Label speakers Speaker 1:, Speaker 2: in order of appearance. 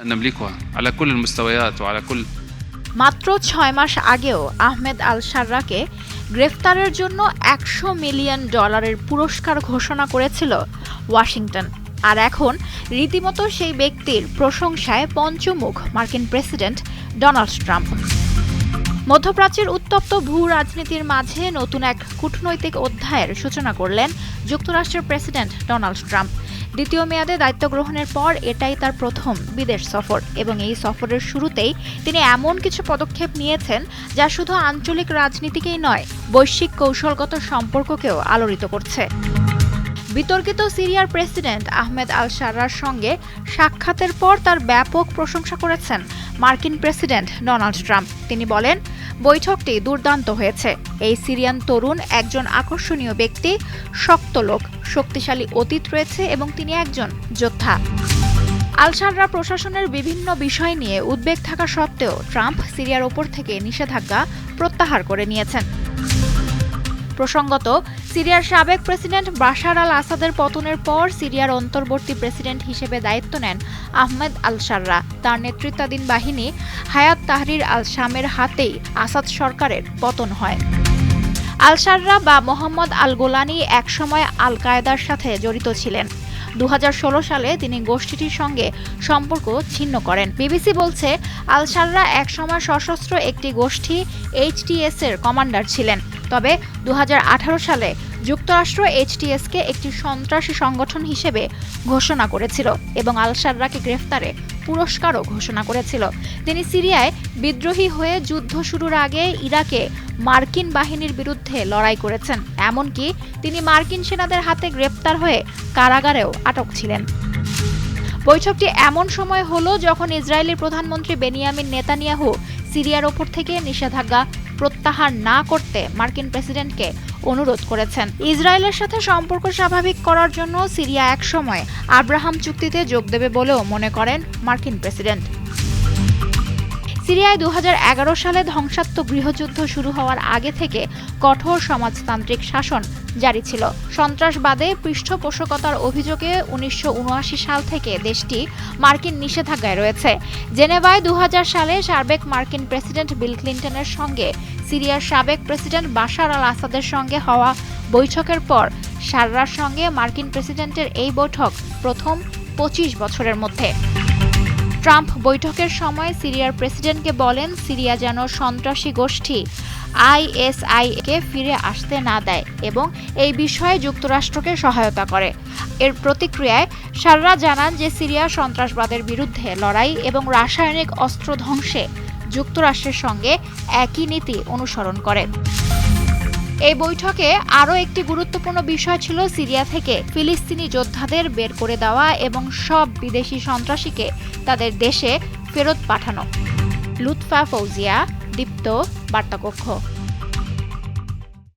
Speaker 1: نملكها على كل المستويات وعلى كل
Speaker 2: মাত্র ৬ মাস আগেও আহমেদ আল শাররাকে গ্রেফতারের জন্য $100 মিলিয়ন পুরস্কার ঘোষণা করেছিল ওয়াশিংটন। আর এখন রীতিমতো সেই ব্যক্তির প্রশংসায় পঞ্চমুখ মার্কিন প্রেসিডেন্ট ডোনাল্ড ট্রাম্প। মধ্যপ্রাচ্যের উত্তপ্ত ভূ রাজনীতির মাঝে নতুন এক কূটনৈতিক অধ্যায়ের সূচনা করলেন যুক্তরাষ্ট্রের প্রেসিডেন্ট ডোনাল্ড ট্রাম্প। দ্বিতীয় মেয়াদে দায়িত্ব গ্রহণের পর এটাই তার প্রথম বিদেশ সফর, এবং এই সফরের শুরুতেই তিনি এমন কিছু পদক্ষেপ নিয়েছেন যা শুধু আঞ্চলিক রাজনীতিকেই নয়, বৈশ্বিক কৌশলগত সম্পর্ককেও আলোড়িত করছে। বিতর্কিত সিরিয়ার প্রেসিডেন্ট আহমেদ আল শাররার সঙ্গে সাক্ষাতের পর তার ব্যাপক প্রশংসা করেছেন মার্কিন প্রেসিডেন্ট ডোনাল্ড ট্রাম্প। তিনি বলেন, বৈঠকটি দুর্দান্ত হয়েছে। এই সিরিয়ান তরুণ একজন আকর্ষণীয় ব্যক্তি, শক্ত লোক, শক্তিশালী অতীত রয়েছে এবং তিনি একজন যোদ্ধা। আল শাররা প্রশাসনের বিভিন্ন বিষয় নিয়ে উদ্বেগ থাকা সত্ত্বেও ট্রাম্প সিরিয়ার ওপর থেকে নিষেধাজ্ঞা প্রত্যাহার করে নিয়েছেন। প্রসঙ্গত, সিরিয়ার সাবেক প্রেসিডেন্ট বাশার আল আসাদের পতনের পর সিরিয়ার অন্তর্বর্তী প্রেসিডেন্ট হিসেবে দায়িত্ব নেন আহমেদ আল শাররা। তার নেতৃত্বাধীন বাহিনী হায়াত তাহরির আল শামের হাতেই আসাদ সরকারের পতন হয়। আল শাররা বা মোহাম্মদ আল গোলানি একসময় আল কায়েদার সাথে জড়িত ছিলেন। 2016 সালে তিনি গোষ্ঠীটির সঙ্গে সম্পর্ক ছিন্ন করেন। বিবিসি বলছে, আল শাররা একসময় সশস্ত্র একটি গোষ্ঠী HTS এর কমান্ডার ছিলেন। তবে 2018 সালে যুক্তরাষ্ট্র HTSকে একটি সন্ত্রাসী সংগঠন হিসেবে ঘোষণা করেছিল এবং আল শাররাকে গ্রেফতারে পুরস্কারও ঘোষণা করেছিল। তিনি সিরিয়ায় বিদ্রোহী হয়ে যুদ্ধ শুরুর আগে ইরাকে মার্কিন বাহিনীর বিরুদ্ধে লড়াই করেছেন। এমনকি তিনি মার্কিন সেনাদের হাতে গ্রেপ্তার হয়ে কারাগারেও আটক ছিলেন। বৈঠকটি এমন সময় হলো যখন ইসরায়েলের প্রধানমন্ত্রী বেনিয়ামিন নেতানিয়াহু সিরিয়ার ওপর থেকে নিষেধাজ্ঞা প্রত্যাহার না করতে মার্কিন প্রেসিডেন্টকে অনুরোধ করেছেন। ইসরায়েলের সাথে সম্পর্ক স্বাভাবিক করার জন্য সিরিয়া একসময় আব্রাহাম চুক্তিতে যোগ দেবে বলেও মনে করেন মার্কিন প্রেসিডেন্ট। সিরিয়ায় 2011 সালে ধ্বংসাত্মক গৃহযুদ্ধ শুরু হওয়ার আগে থেকে কঠোর সমাজতান্ত্রিক শাসন জারি ছিল। সন্ত্রাসবাদে পৃষ্ঠপোষকতার অভিযোগে 1979 সাল থেকে দেশটি মার্কিন নিষেধাজ্ঞায় রয়েছে। জেনেভায় 2000 সালে সাবেক মার্কিন প্রেসিডেন্ট বিল ক্লিন্টনের সঙ্গে সিরিয়ার সাবেক প্রেসিডেন্ট বাশার আল আসাদের সঙ্গে হওয়া বৈঠকের পর শাররার সঙ্গে মার্কিন প্রেসিডেন্টের এই বৈঠক প্রথম 25 বছরের মধ্যে। ট্রাম্প বৈঠকের সময় সিরিয়ার প্রেসিডেন্টকে বলেন, সিরিয়া যেন সন্ত্রাসী গোষ্ঠী ISIকে ফিরে আসতে না দেয় এবং এই বিষয়ে যুক্তরাষ্ট্রকে সহায়তা করে। এর প্রতিক্রিয়ায় শাররা জানান যে সিরিয়া সন্ত্রাসবাদের বিরুদ্ধে লড়াই এবং রাসায়নিক অস্ত্র ধ্বংসে যুক্তরাষ্ট্রের সঙ্গে একই নীতি অনুসরণ করে। এই বৈঠকে আরও একটি গুরুত্বপূর্ণ বিষয় ছিল সিরিয়া থেকে ফিলিস্তিনি যোদ্ধাদের বের করে দেওয়া এবং সব বিদেশি সন্ত্রাসীকে তাদের দেশে ফেরত পাঠানো। লুৎফা ফৌজিয়া, দীপ্ত, বার্তাকক্ষ।